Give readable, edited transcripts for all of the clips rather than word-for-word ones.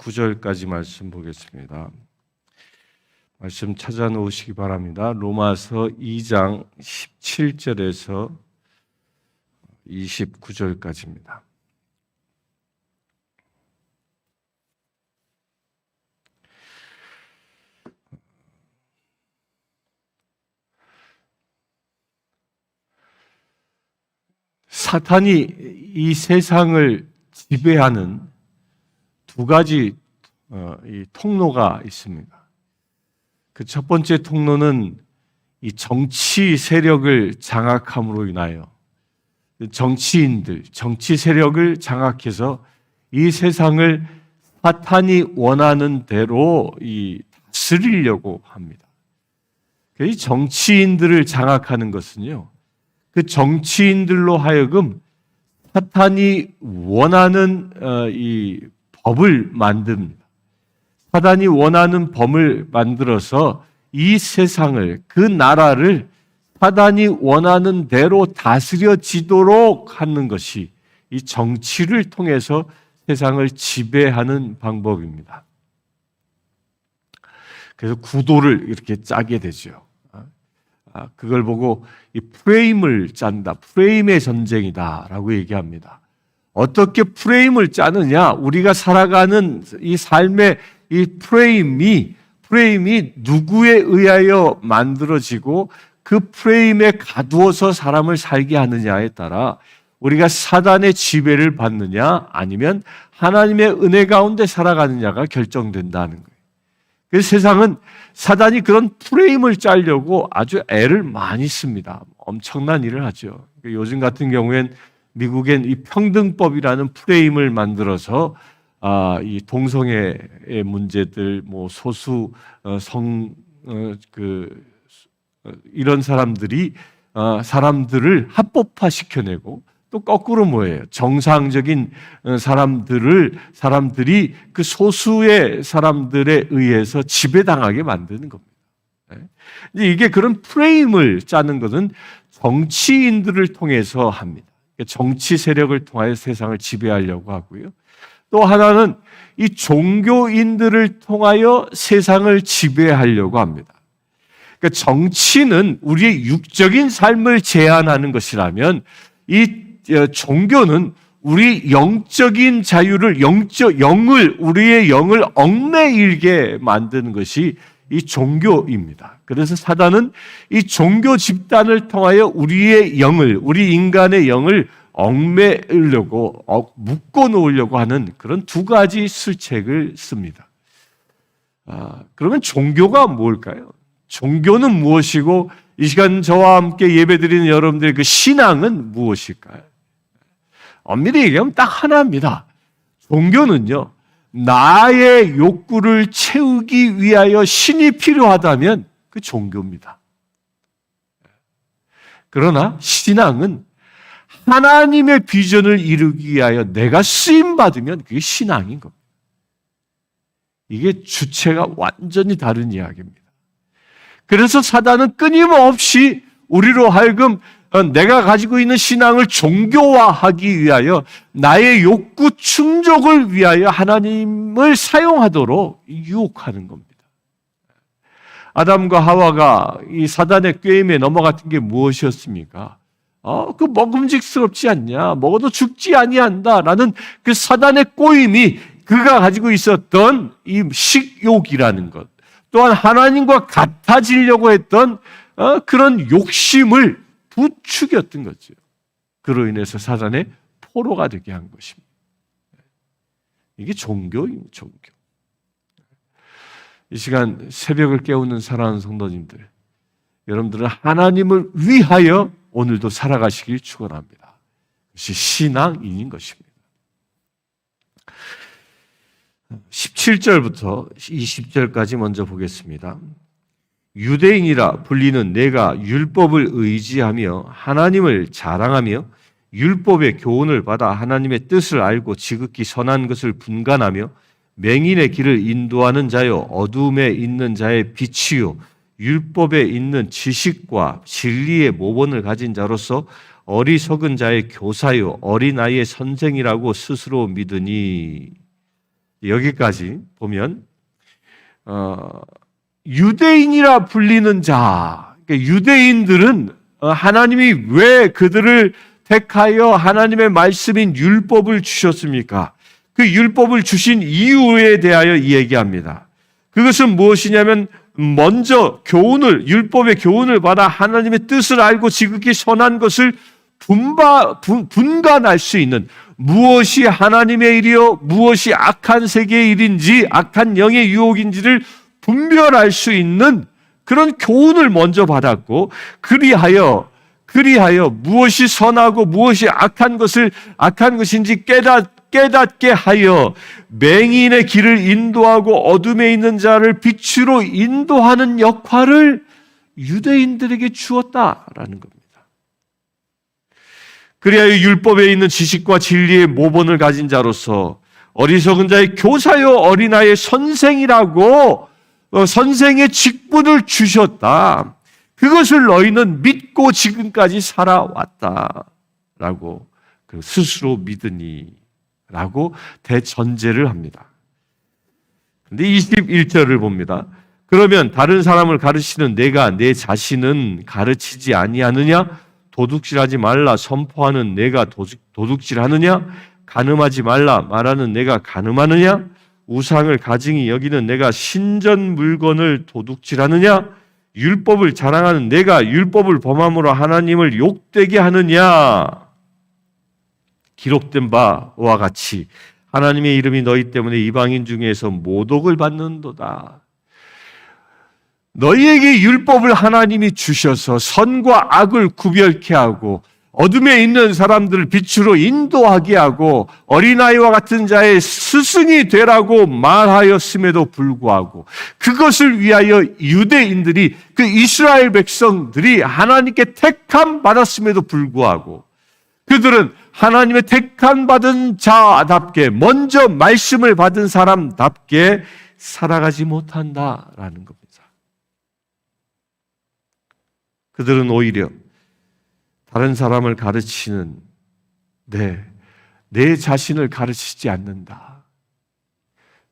29절까지 말씀 보겠습니다. 말씀 찾아놓으시기 바랍니다. 로마서 2장 17절에서 29절까지입니다. 사탄이 이 세상을 지배하는 두 가지 이 통로가 있습니다. 그 첫 번째 통로는 이 정치 세력을 장악함으로 인하여 정치인들, 정치 세력을 장악해서 이 세상을 사탄이 원하는 대로 다스리려고 합니다. 이 정치인들을 장악하는 것은요, 그 정치인들로 하여금 사탄이 원하는 이 법을 만듭니다. 사탄이 원하는 법을 만들어서 이 세상을, 그 나라를 사탄이 원하는 대로 다스려지도록 하는 것이 이 정치를 통해서 세상을 지배하는 방법입니다. 그래서 구도를 이렇게 짜게 되죠. 그걸 보고 이 프레임을 짠다. 프레임의 전쟁이다라고 얘기합니다. 어떻게 프레임을 짜느냐? 우리가 살아가는 이 삶의 이 프레임이 누구에 의하여 만들어지고 그 프레임에 가두어서 사람을 살게 하느냐에 따라 우리가 사단의 지배를 받느냐 아니면 하나님의 은혜 가운데 살아가느냐가 결정된다는 거예요. 그래서 세상은 사단이 그런 프레임을 짜려고 아주 애를 많이 씁니다. 엄청난 일을 하죠. 요즘 같은 경우엔 미국엔 이 평등법이라는 프레임을 만들어서 이 동성애의 문제들, 뭐 소수 이런 사람들을 합법화 시켜내고 또 거꾸로 뭐예요? 정상적인 사람들이 그 소수의 사람들에 의해서 지배당하게 만드는 겁니다. 이게 그런 프레임을 짜는 것은 정치인들을 통해서 합니다. 정치 세력을 통하여 세상을 지배하려고 하고요. 또 하나는 이 종교인들을 통하여 세상을 지배하려고 합니다. 그러니까 정치는 우리의 육적인 삶을 제한하는 것이라면 이 종교는 우리 영적인 자유를, 우리의 영을 얽매이게 만드는 것이 이 종교입니다. 그래서 사단은 이 종교 집단을 통하여 우리 인간의 영을 얽매이려고, 묶어 놓으려고 하는 그런 두 가지 술책을 씁니다. 그러면 종교가 뭘까요? 종교는 무엇이고 이 시간 저와 함께 예배드리는 여러분들의 그 신앙은 무엇일까요? 엄밀히 얘기하면 딱 하나입니다. 종교는요, 나의 욕구를 채우기 위하여 신이 필요하다면 그 종교입니다. 그러나 신앙은 하나님의 비전을 이루기 위하여 내가 쓰임받으면 그게 신앙인 겁니다. 이게 주체가 완전히 다른 이야기입니다. 그래서 사단은 끊임없이 우리로 하여금 내가 가지고 있는 신앙을 종교화하기 위하여 나의 욕구 충족을 위하여 하나님을 사용하도록 유혹하는 겁니다. 아담과 하와가 이 사단의 꾀임에 넘어갔던 게 무엇이었습니까? 그 먹음직스럽지 않냐? 먹어도 죽지 아니한다라는 그 사단의 꼬임이 그가 가지고 있었던 이 식욕이라는 것, 또한 하나님과 같아지려고 했던 그런 욕심을 부추겼던 거죠. 그로 인해서 사단의 포로가 되게 한 것입니다. 이게 종교입니다. 종교. 이 시간 새벽을 깨우는 사랑하는 성도님들, 여러분들은 하나님을 위하여 오늘도 살아가시길 축원합니다. 그것이 신앙인인 것입니다. 17절부터 20절까지 먼저 보겠습니다. 유대인이라 불리는 내가 율법을 의지하며 하나님을 자랑하며 율법의 교훈을 받아 하나님의 뜻을 알고 지극히 선한 것을 분간하며 맹인의 길을 인도하는 자요 어두움에 있는 자의 빛이요 율법에 있는 지식과 진리의 모본을 가진 자로서 어리석은 자의 교사요 어린아이의 선생이라고 스스로 믿으니. 여기까지 보면 유대인이라 불리는 자, 그러니까 유대인들은 하나님이 왜 그들을 택하여 하나님의 말씀인 율법을 주셨습니까? 그 율법을 주신 이유에 대하여 이야기합니다. 그것은 무엇이냐면 먼저 율법의 교훈을 받아 하나님의 뜻을 알고 지극히 선한 것을 분간할 수 있는, 무엇이 하나님의 일이요 무엇이 악한 세계의 일인지 악한 영의 유혹인지를 분별할 수 있는 그런 교훈을 먼저 받았고, 그리하여 무엇이 선하고 무엇이 악한 것인지 깨닫게 하여 맹인의 길을 인도하고 어둠에 있는 자를 빛으로 인도하는 역할을 유대인들에게 주었다라는 겁니다. 그리하여 율법에 있는 지식과 진리의 모본을 가진 자로서 어리석은 자의 교사요 어린아이의 선생이라고 선생의 직분을 주셨다. 그것을 너희는 믿고 지금까지 살아왔다라고 스스로 믿으니 라고 대전제를 합니다. 그런데 21절을 봅니다. 그러면 다른 사람을 가르치는 내가 내 자신은 가르치지 아니하느냐? 도둑질하지 말라 선포하는 내가 도둑질하느냐? 간음하지 말라 말하는 내가 간음하느냐? 우상을 가증히 여기는 내가 신전 물건을 도둑질하느냐? 율법을 자랑하는 내가 율법을 범함으로 하나님을 욕되게 하느냐? 기록된 바와 같이 하나님의 이름이 너희 때문에 이방인 중에서 모독을 받는도다. 너희에게 율법을 하나님이 주셔서 선과 악을 구별케 하고 어둠에 있는 사람들을 빛으로 인도하게 하고 어린아이와 같은 자의 스승이 되라고 말하였음에도 불구하고 그것을 위하여 유대인들이, 그 이스라엘 백성들이 하나님께 택함 받았음에도 불구하고 그들은 하나님의 택함 받은 자답게, 먼저 말씀을 받은 사람답게 살아가지 못한다라는 겁니다. 그들은 오히려 다른 사람을 가르치는 내 자신을 가르치지 않는다.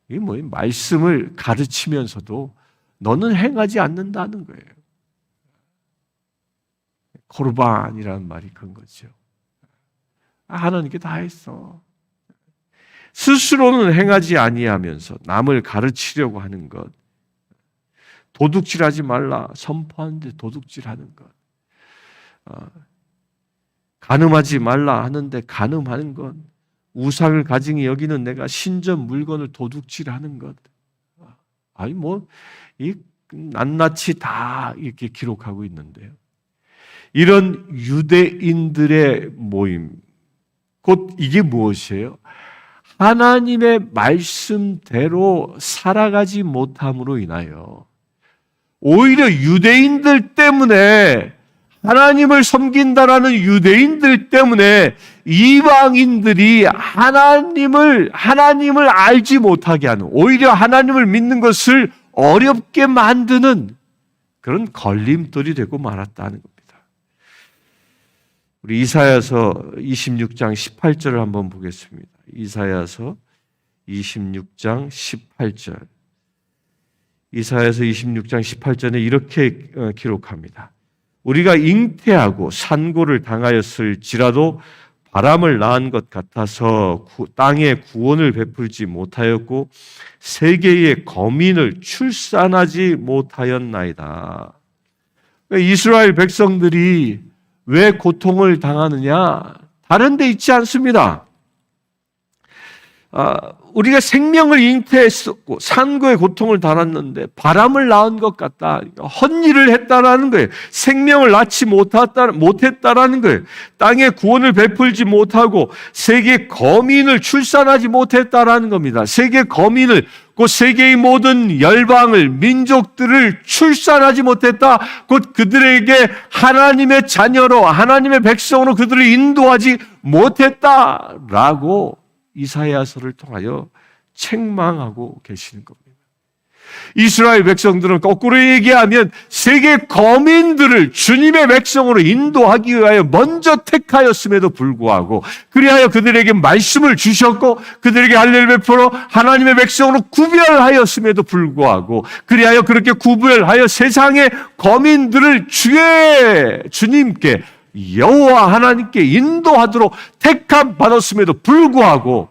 이게 뭐예요? 말씀을 가르치면서도 너는 행하지 않는다는 거예요. 코르반이라는 말이 그런 거죠. 하나님께 다 했어. 스스로는 행하지 아니하면서 남을 가르치려고 하는 것, 도둑질하지 말라 선포하는데 도둑질하는 것, 간음하지 말라 하는데 간음하는 것, 우상을 가증히 여기는 내가 신전 물건을 도둑질하는 것, 아니 이 낱낱이 다 이렇게 기록하고 있는데요. 이런 유대인들의 모임, 곧 이게 무엇이에요? 하나님의 말씀대로 살아가지 못함으로 인하여 오히려 유대인들 때문에, 하나님을 섬긴다라는 유대인들 때문에 이방인들이 하나님을 알지 못하게 하는, 오히려 하나님을 믿는 것을 어렵게 만드는 그런 걸림돌이 되고 말았다는 겁니다. 우리 이사야서 26장 18절을 한번 보겠습니다. 이사야서 26장 18절. 이사야서 26장 18절에 이렇게 기록합니다. 우리가 잉태하고 산고를 당하였을지라도 바람을 낳은 것 같아서 땅에 구원을 베풀지 못하였고 세계의 거민을 출산하지 못하였나이다. 이스라엘 백성들이 왜 고통을 당하느냐? 다른 데 있지 않습니다. 우리가 생명을 잉태했었고 산고의 고통을 달았는데 바람을 낳은 것 같다. 헛일을 했다라는 거예요. 생명을 낳지 못했다라는 거예요. 땅에 구원을 베풀지 못하고 세계 거민을 출산하지 못했다라는 겁니다. 세계 거민을, 곧 세계의 모든 열방을, 민족들을 출산하지 못했다. 곧 그들에게 하나님의 자녀로, 하나님의 백성으로 그들을 인도하지 못했다라고 이사야서를 통하여 책망하고 계시는 겁니다. 이스라엘 백성들은 거꾸로 얘기하면 세계 거민들을 주님의 백성으로 인도하기 위하여 먼저 택하였음에도 불구하고, 그리하여 그들에게 말씀을 주셨고 그들에게 할례를 베풀어 하나님의 백성으로 구별하였음에도 불구하고, 그리하여 그렇게 구별하여 세상의 거민들을 주님께, 여호와 하나님께 인도하도록 택함 받았음에도 불구하고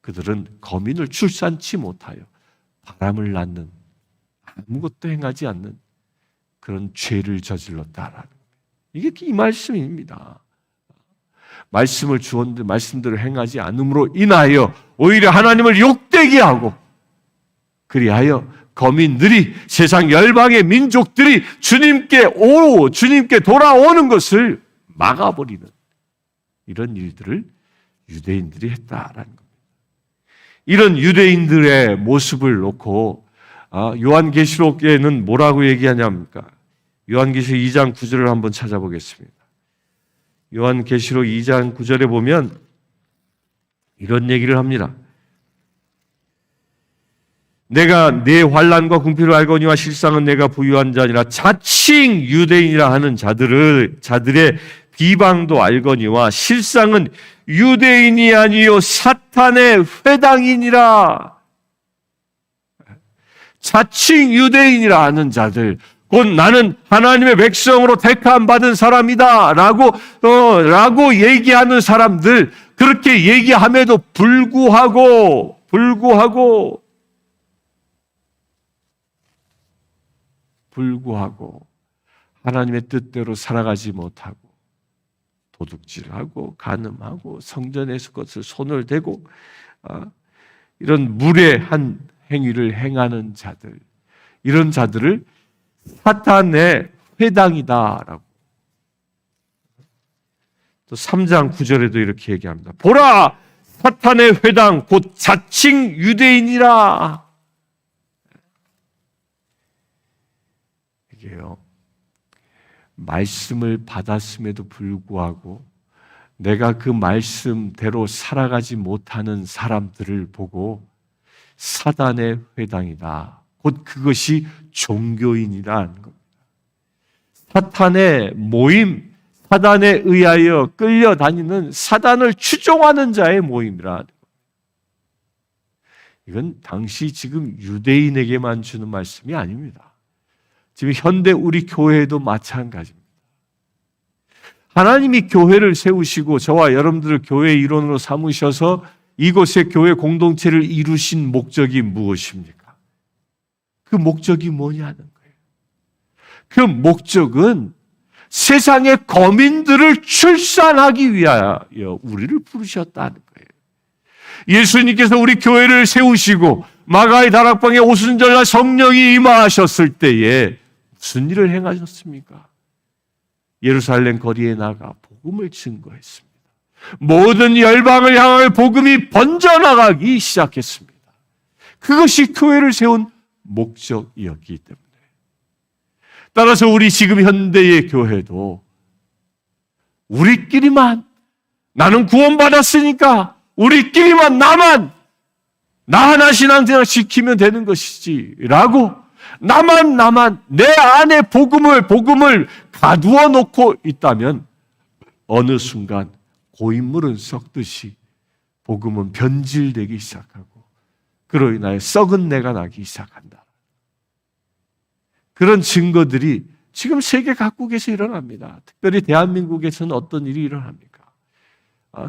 그들은 거민을 출산치 못하여 바람을 낳는, 아무것도 행하지 않는 그런 죄를 저질렀다라는 거예요. 이게 이 말씀입니다. 말씀을 주었는데 말씀대로 행하지 않음으로 인하여 오히려 하나님을 욕되게 하고, 그리하여 거민들이, 세상 열방의 민족들이 주님께 돌아오는 것을 막아버리는 이런 일들을 유대인들이 했다라는 겁니다. 이런 유대인들의 모습을 놓고 요한계시록에는 뭐라고 얘기하냐입니까? 요한계시록 2장 9절을 한번 찾아보겠습니다. 요한계시록 2장 9절에 보면 이런 얘기를 합니다. 내가 내 환난과 궁핍을 알거니와 실상은 내가 부유한 자니라. 자칭 유대인이라 하는 자들의 비방도 알거니와 실상은 유대인이 아니요 사탄의 회당이니라. 자칭 유대인이라 하는 자들, 곧 나는 하나님의 백성으로 택함 받은 사람이다 라고 얘기하는 사람들, 그렇게 얘기함에도 불구하고 하나님의 뜻대로 살아가지 못하고 도둑질하고 간음하고 성전에서 것을 손을 대고 이런 무례한 행위를 행하는 자들, 이런 자들을 사탄의 회당이다라고. 또 3장 9절에도 이렇게 얘기합니다. 보라, 사탄의 회당 곧 자칭 유대인이라. 이게요, 말씀을 받았음에도 불구하고 내가 그 말씀대로 살아가지 못하는 사람들을 보고 사단의 회당이다, 곧 그것이 종교인이라는 겁니다. 사탄의 모임, 사단에 의하여 끌려다니는, 사단을 추종하는 자의 모임이라. 이건 당시 지금 유대인에게만 주는 말씀이 아닙니다. 지금 현대 우리 교회도 마찬가지입니다. 하나님이 교회를 세우시고 저와 여러분들을 교회의 일원으로 삼으셔서 이곳에 교회 공동체를 이루신 목적이 무엇입니까? 그 목적이 뭐냐는 거예요. 그 목적은 세상의 거민들을 출산하기 위하여 우리를 부르셨다는 거예요. 예수님께서 우리 교회를 세우시고 마가의 다락방에 오순절날 성령이 임하셨을 때에 무슨 일을 행하셨습니까? 예루살렘 거리에 나가 복음을 증거했습니다. 모든 열방을 향하여 복음이 번져나가기 시작했습니다. 그것이 교회를 세운 목적이었기 때문에. 따라서 우리 지금 현대의 교회도 우리끼리만, 나는 구원받았으니까 우리끼리만 나 하나 신앙생활 지키면 되는 것이지 라고 나만 내 안에 복음을 가두어 놓고 있다면 어느 순간 고인물은 썩듯이 복음은 변질되기 시작하고 그로 인하여 썩은 내가 나기 시작한다. 그런 증거들이 지금 세계 각국에서 일어납니다. 특별히 대한민국에서는 어떤 일이 일어납니까?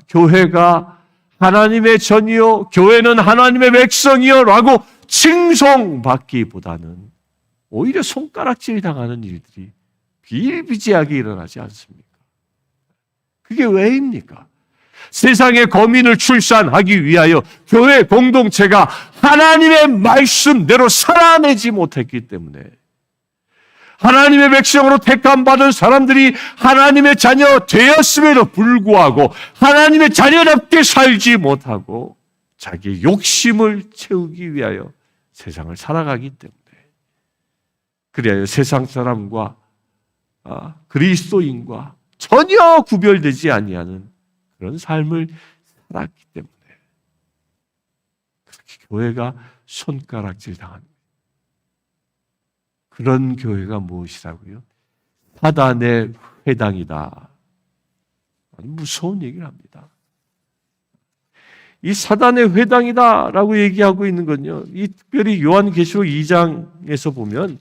교회가 하나님의 전이요, 교회는 하나님의 백성이요 라고 칭송받기보다는 오히려 손가락질 당하는 일들이 비일비재하게 일어나지 않습니까? 그게 왜입니까? 세상의 거민을 출산하기 위하여 교회 공동체가 하나님의 말씀대로 살아내지 못했기 때문에, 하나님의 백성으로 택함받은 사람들이 하나님의 자녀 되었음에도 불구하고 하나님의 자녀답게 살지 못하고 자기의 욕심을 채우기 위하여 세상을 살아가기 때문에, 그리하여 세상 사람과 그리스도인과 전혀 구별되지 아니하는 그런 삶을 살았기 때문에 그렇게 교회가 손가락질 당합니다. 그런 교회가 무엇이라고요? 사단의 회당이다. 무서운 얘기를 합니다. 이 사단의 회당이다라고 얘기하고 있는 건요. 이 특별히 요한계시록 2장에서 보면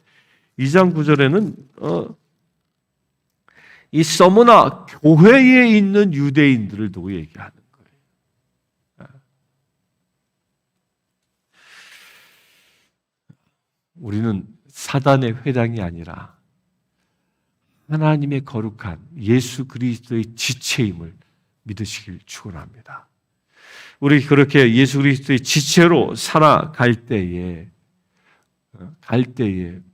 2장 9절에는 이 서머나 교회에 있는 유대인들을 두고 얘기하는 거예요. 우리는 사단의 회당이 아니라 하나님의 거룩한 예수 그리스도의 지체임을 믿으시길 축원합니다. 우리 그렇게 예수 그리스도의 지체로 살아갈 때에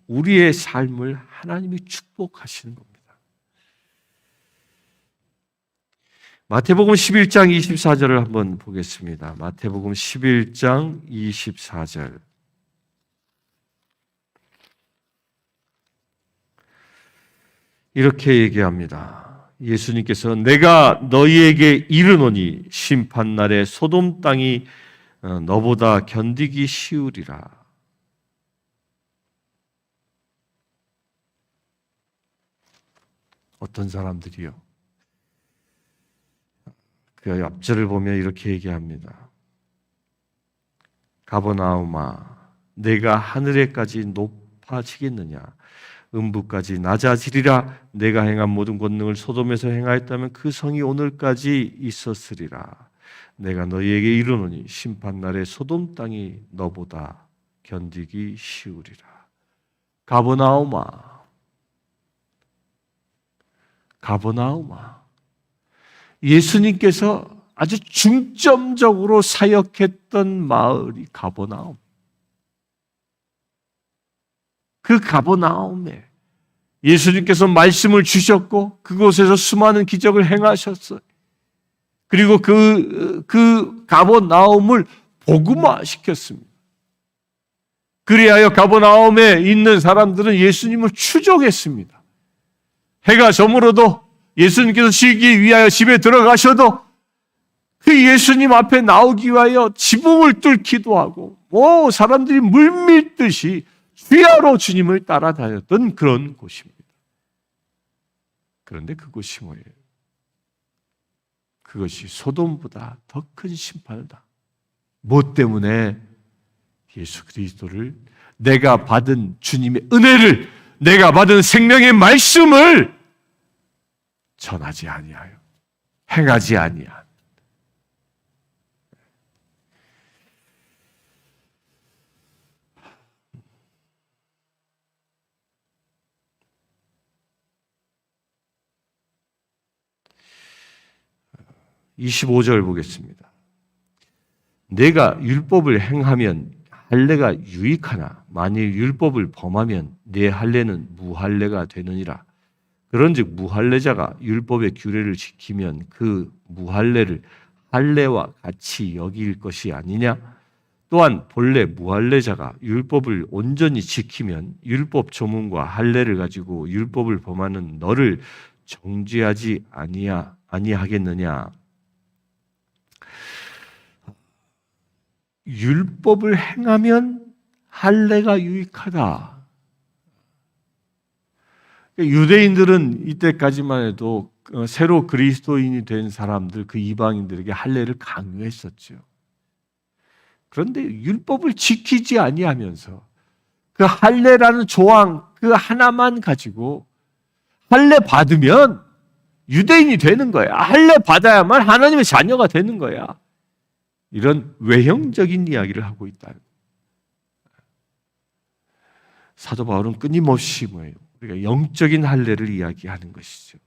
우리의 삶을 하나님이 축복하시는 겁니다. 마태복음 11장 24절을 한번 보겠습니다. 마태복음 11장 24절. 이렇게 얘기합니다. 예수님께서 내가 너희에게 이르노니 심판날에 소돔 땅이 너보다 견디기 쉬우리라. 어떤 사람들이요? 그 앞절을 보면 이렇게 얘기합니다. 가버나움아, 내가 하늘에까지 높아지겠느냐? 음부까지 낮아지리라. 내가 행한 모든 권능을 소돔에서 행하였다면 그 성이 오늘까지 있었으리라. 내가 너희에게 이르노니 심판날에 소돔 땅이 너보다 견디기 쉬우리라. 가버나움아, 가버나움아. 예수님께서 아주 중점적으로 사역했던 마을이 가버나움. 그 가버나움에 예수님께서 말씀을 주셨고 그곳에서 수많은 기적을 행하셨어요. 그리고 그 가버나움을 복음화시켰습니다. 그리하여 가버나움에 있는 사람들은 예수님을 추종했습니다. 해가 저물어도 예수님께서 쉬기 위하여 집에 들어가셔도 그 예수님 앞에 나오기 위하여 지붕을 뚫기도 하고 사람들이 물밀듯이 주야로 주님을 따라다녔던 그런 곳입니다. 그런데 그곳이 뭐예요? 그것이 소돔보다 더 큰 심판을 당. 뭐 때문에? 예수 그리스도를, 내가 받은 주님의 은혜를, 내가 받은 생명의 말씀을 전하지 아니하여, 행하지 아니한. 25절 보겠습니다. 내가 율법을 행하면 할례가 유익하나 만일 율법을 범하면 내 할례는 무할례가 되느니라. 그런즉 무할례자가 율법의 규례를 지키면 그 무할례를 할례와 같이 여길 것이 아니냐? 또한 본래 무할례자가 율법을 온전히 지키면 율법 조문과 할례를 가지고 율법을 범하는 너를 정죄하지 아니하겠느냐? 율법을 행하면 할례가 유익하다. 유대인들은 이때까지만 해도 새로 그리스도인이 된 사람들, 그 이방인들에게 할례를 강요했었죠. 그런데 율법을 지키지 아니하면서 그 할례라는 조항 그 하나만 가지고 할례 받으면 유대인이 되는 거야. 할례 받아야만 하나님의 자녀가 되는 거야. 이런 외형적인 이야기를 하고 있다. 사도 바울은 끊임없이 우리가 영적인 할례를 이야기하는 것이죠.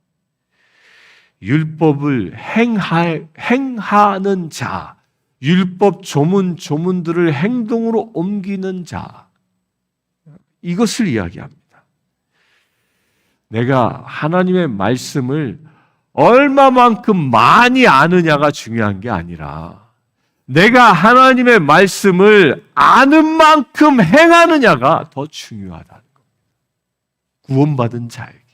율법을 행하는 자, 율법 조문들을 행동으로 옮기는 자, 이것을 이야기합니다. 내가 하나님의 말씀을 얼마만큼 많이 아느냐가 중요한 게 아니라 내가 하나님의 말씀을 아는 만큼 행하느냐가 더 중요하다는 겁니다. 구원받은 자에게.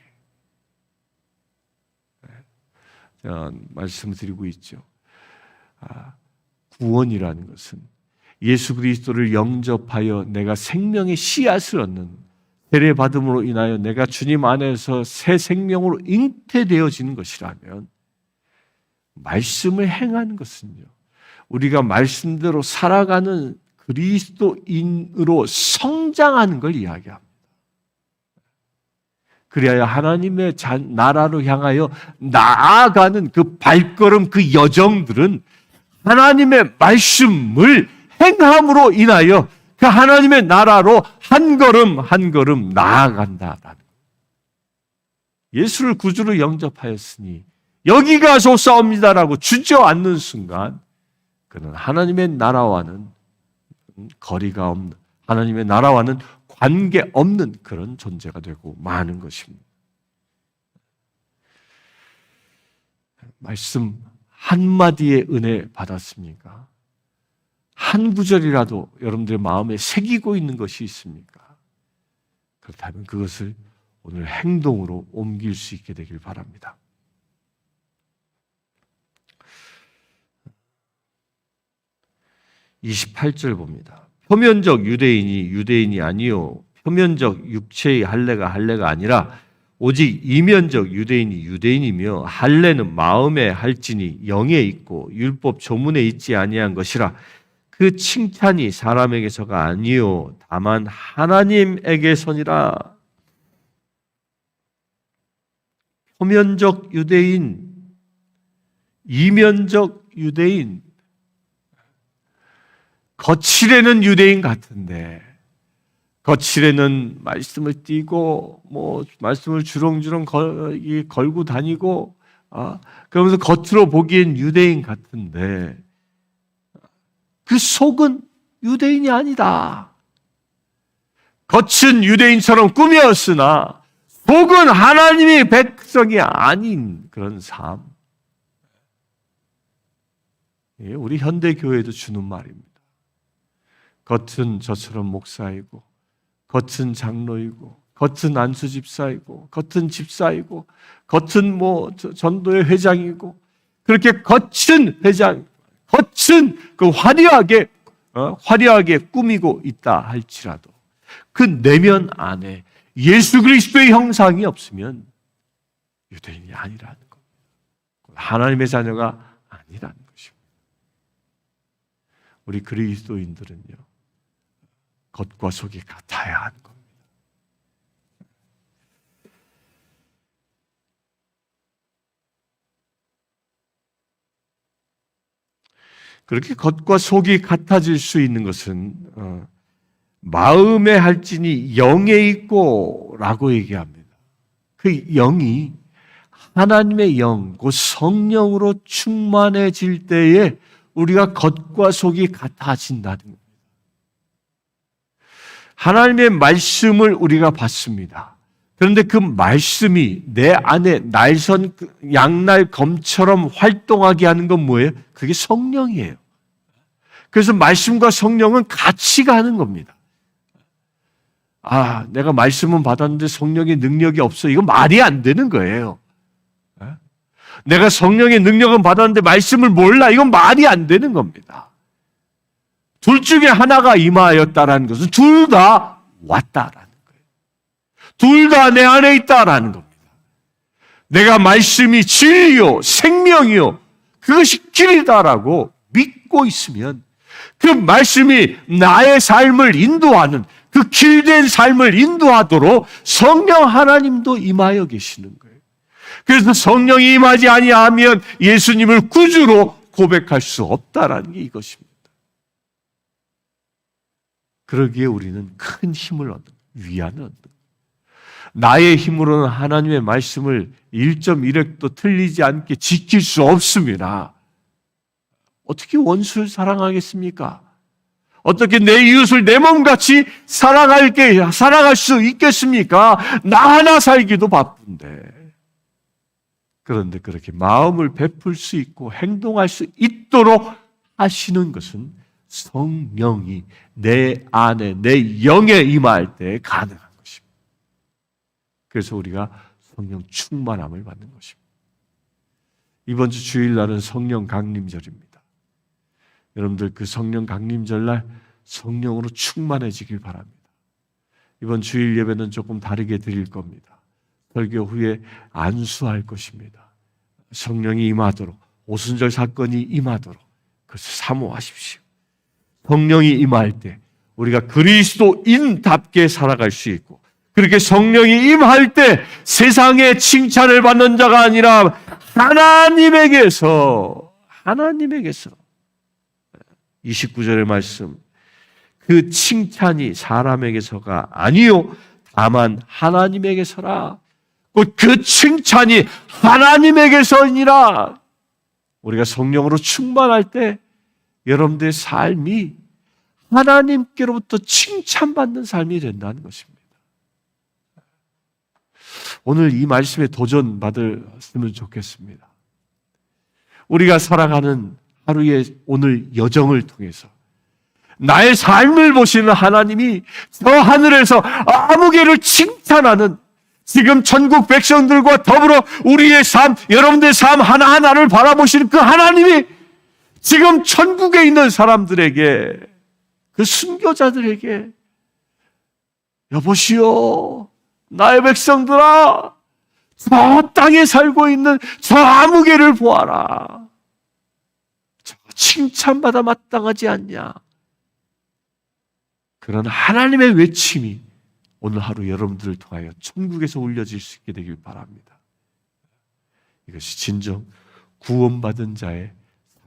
제가 말씀드리고 있죠. 구원이라는 것은 예수 그리스도를 영접하여 내가 생명의 씨앗을 얻는, 세례받음으로 인하여 내가 주님 안에서 새 생명으로 잉태되어지는 것이라면 말씀을 행하는 것은요, 우리가 말씀대로 살아가는 그리스도인으로 성장하는 걸 이야기합니다. 그래야 하나님의 나라로 향하여 나아가는 그 발걸음, 그 여정들은 하나님의 말씀을 행함으로 인하여 그 하나님의 나라로 한 걸음 한 걸음 나아간다라는 거예요. 예수를 구주로 영접하였으니 여기 가소서옵니다라고 주저앉는 순간 그는 하나님의 나라와는 거리가 없는, 하나님의 나라와는 관계없는 그런 존재가 되고 마는 것입니다. 말씀 한마디의 은혜 받았습니까? 한 구절이라도 여러분들의 마음에 새기고 있는 것이 있습니까? 그렇다면 그것을 오늘 행동으로 옮길 수 있게 되길 바랍니다. 28절 봅니다. 표면적 유대인이 유대인이 아니요 표면적 육체의 할례가 할례가 아니라 오직 이면적 유대인이 유대인이며 할례는 마음에 할지니 영에 있고 율법 조문에 있지 아니한 것이라. 그 칭찬이 사람에게서가 아니요 다만 하나님에게서니라. 표면적 유대인, 이면적 유대인, 거칠에는 유대인 같은데 거칠에는 말씀을 띠고 뭐 말씀을 주렁주렁 걸고 다니고 그러면서 겉으로 보기엔 유대인 같은데 그 속은 유대인이 아니다. 겉은 유대인처럼 꾸몄으나 속은 하나님의 백성이 아닌 그런 삶. 우리 현대교회도 주는 말입니다. 겉은 저처럼 목사이고 겉은 장로이고 겉은 안수집사이고 겉은 집사이고 겉은 뭐 전도회 회장이고 그렇게 겉은 회장, 겉은 그 화려하게 꾸미고 있다 할지라도 그 내면 안에 예수 그리스도의 형상이 없으면 유대인이 아니라는 겁니다. 하나님의 자녀가 아니라는 것입니다. 우리 그리스도인들은요, 겉과 속이 같아야 하는 겁니다. 그렇게 겉과 속이 같아질 수 있는 것은 마음에 할지니 영에 있고 라고 얘기합니다. 그 영이 하나님의 영, 그 성령으로 충만해질 때에 우리가 겉과 속이 같아진다는 겁니다. 하나님의 말씀을 우리가 받습니다. 그런데 그 말씀이 내 안에 날선 양날 검처럼 활동하게 하는 건 뭐예요? 그게 성령이에요. 그래서 말씀과 성령은 같이 가는 겁니다. 내가 말씀은 받았는데 성령의 능력이 없어. 이거 말이 안 되는 거예요. 내가 성령의 능력은 받았는데 말씀을 몰라. 이건 말이 안 되는 겁니다. 둘 중에 하나가 임하였다라는 것은 둘 다 왔다라는 거예요. 둘 다 내 안에 있다라는 겁니다. 내가 말씀이 진리요, 생명이요, 그것이 길이다라고 믿고 있으면 그 말씀이 나의 삶을 인도하는 그 길된 삶을 인도하도록 성령 하나님도 임하여 계시는 거예요. 그래서 성령이 임하지 아니하면 예수님을 구주로 고백할 수 없다라는 게 이것입니다. 그러기에 우리는 큰 힘을 얻는, 위안을 얻는. 나의 힘으로는 하나님의 말씀을 1.1획도 틀리지 않게 지킬 수 없습니다. 어떻게 원수를 사랑하겠습니까? 어떻게 내 이웃을 내 몸같이 살아갈 수 있겠습니까? 나 하나 살기도 바쁜데. 그런데 그렇게 마음을 베풀 수 있고 행동할 수 있도록 하시는 것은 성령이 내 안에, 내 영에 임할 때 가능한 것입니다. 그래서 우리가 성령 충만함을 받는 것입니다. 이번 주 주일날은 성령 강림절입니다. 여러분들 그 성령 강림절날 성령으로 충만해지길 바랍니다. 이번 주일 예배는 조금 다르게 드릴 겁니다. 설교 후에 안수할 것입니다. 성령이 임하도록, 오순절 사건이 임하도록 그것을 사모하십시오. 성령이 임할 때 우리가 그리스도인답게 살아갈 수 있고, 그렇게 성령이 임할 때 세상의 칭찬을 받는 자가 아니라 하나님에게서 29절의 말씀, 그 칭찬이 사람에게서가 아니요 다만 하나님에게서라. 곧 그 칭찬이 하나님에게서니라. 우리가 성령으로 충만할 때 여러분들의 삶이 하나님께로부터 칭찬받는 삶이 된다는 것입니다. 오늘 이 말씀에 도전받았으면 좋겠습니다. 우리가 살아가는 하루의 오늘 여정을 통해서 나의 삶을 보시는 하나님이 저 하늘에서 아무개를 칭찬하는, 지금 천국 백성들과 더불어 우리의 삶, 여러분들의 삶 하나하나를 바라보시는 그 하나님이 지금 천국에 있는 사람들에게, 그 순교자들에게, 여보시오 나의 백성들아, 저 땅에 살고 있는 저 아무개를 보아라. 저 칭찬받아 마땅하지 않냐. 그런 하나님의 외침이 오늘 하루 여러분들을 통하여 천국에서 울려질 수 있게 되길 바랍니다. 이것이 진정 구원받은 자의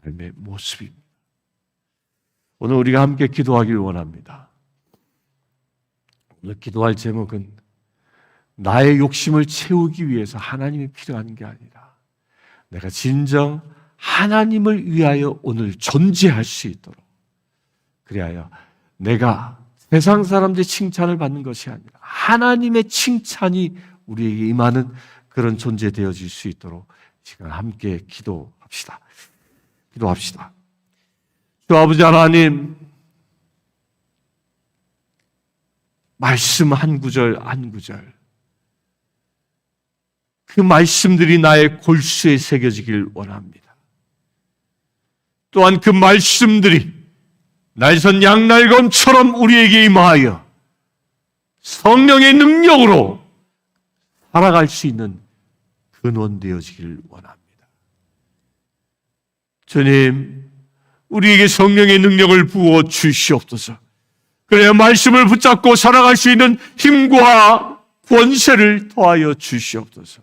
삶의 모습입니다. 오늘 우리가 함께 기도하길 원합니다. 오늘 기도할 제목은 나의 욕심을 채우기 위해서 하나님이 필요한 게 아니라 내가 진정 하나님을 위하여 오늘 존재할 수 있도록, 그리하여 내가 세상 사람들의 칭찬을 받는 것이 아니라 하나님의 칭찬이 우리에게 임하는 그런 존재 되어질 수 있도록 시간 함께 기도합시다. 주 아버지 하나님, 말씀 한 구절 한 구절, 그 말씀들이 나의 골수에 새겨지길 원합니다. 또한 그 말씀들이 날선 양날검처럼 우리에게 임하여 성령의 능력으로 살아갈 수 있는 근원 되어지길 원합니다. 주님, 우리에게 성령의 능력을 부어 주시옵소서. 그래야 말씀을 붙잡고 살아갈 수 있는 힘과 권세를 더하여 주시옵소서.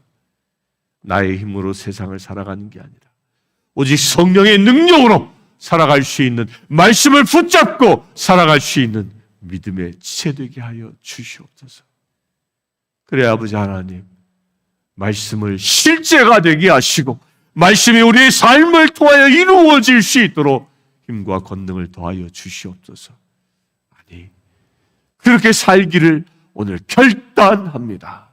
나의 힘으로 세상을 살아가는 게 아니라 오직 성령의 능력으로 살아갈 수 있는, 말씀을 붙잡고 살아갈 수 있는 믿음의 지체 되게 하여 주시옵소서. 그래 아버지 하나님, 말씀을 실제가 되게 하시고 말씀이 우리의 삶을 통하여 이루어질 수 있도록 힘과 권능을 더하여 주시옵소서. 아니, 그렇게 살기를 오늘 결단합니다.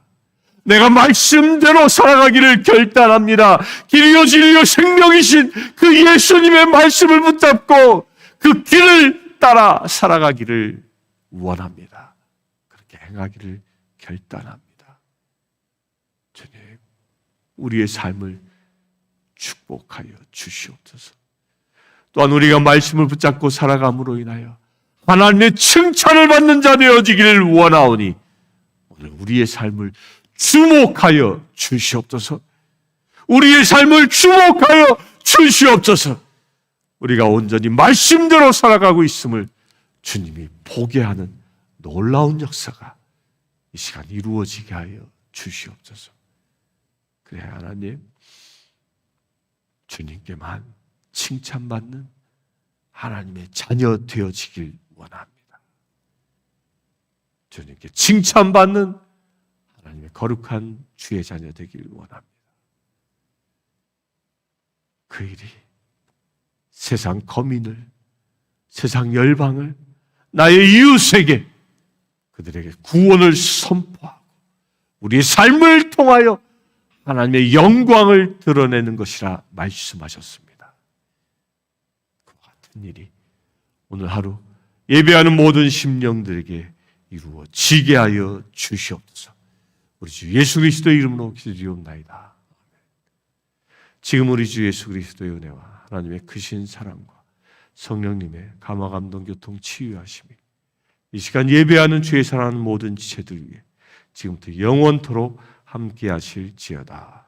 내가 말씀대로 살아가기를 결단합니다. 길이요 진리요 생명이신 그 예수님의 말씀을 붙잡고 그 길을 따라 살아가기를 원합니다. 그렇게 행하기를 결단합니다. 주님, 우리의 삶을 축복하여 주시옵소서. 또한 우리가 말씀을 붙잡고 살아감으로 인하여 하나님의 칭찬을 받는 자 되어지기를 원하오니 오늘 우리의 삶을 주목하여 주시옵소서. 우리의 삶을 주목하여 주시옵소서. 우리가 온전히 말씀대로 살아가고 있음을 주님이 보게 하는 놀라운 역사가 이 시간 이루어지게 하여 주시옵소서. 그래 하나님, 주님께만 칭찬받는 하나님의 자녀 되어지길 원합니다. 주님께 칭찬받는 하나님의 거룩한 주의 자녀 되길 원합니다. 그 일이 세상 거민을, 세상 열방을, 나의 이웃에게 그들에게 구원을 선포하고 우리의 삶을 통하여 하나님의 영광을 드러내는 것이라 말씀하셨습니다. 그와 같은 일이 오늘 하루 예배하는 모든 심령들에게 이루어지게 하여 주시옵소서. 우리 주 예수 그리스도의 이름으로 기도드리옵나이다. 지금 우리 주 예수 그리스도의 은혜와 하나님의 크신 사랑과 성령님의 감화 감동 교통 치유하심이 이 시간 예배하는 주의 사랑하는 모든 지체들 위해 지금부터 영원토록 함께 하실지어다.